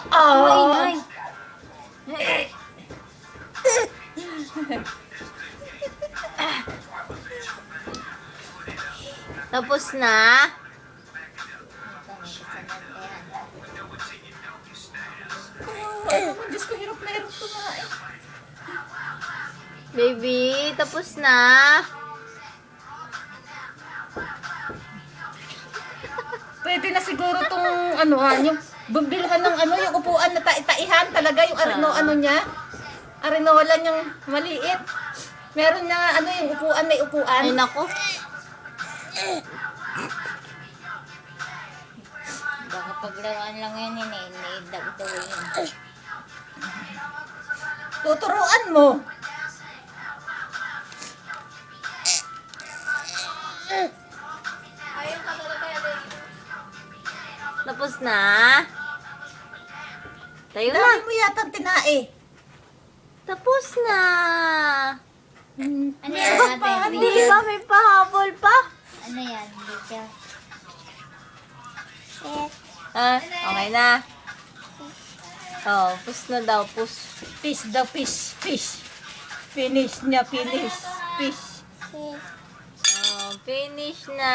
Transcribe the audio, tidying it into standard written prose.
Ay, Tapos na? Diyos ko, hirap na hirap kumain. Baby, tapos na? Pwede na siguro tong yung bumbilhan ng yung upuan na taihan talaga yung ano niya. Arinola niyang maliit. Meron na yung upuan, may upuan. Ay, naku. Baka paglaruan lang yan, iniidagdawin. Tuturuan mo. Tapos na? Tayo na. Dami mo yata ang tinae. Tapos na. Ano yan natin? Hindi ba may pahabol pa? Ano yan? Video. Okay na. Oh, push na daw, push. Fish daw, fish. Fish. Finish niya, finish. Fish. Oh, finish na.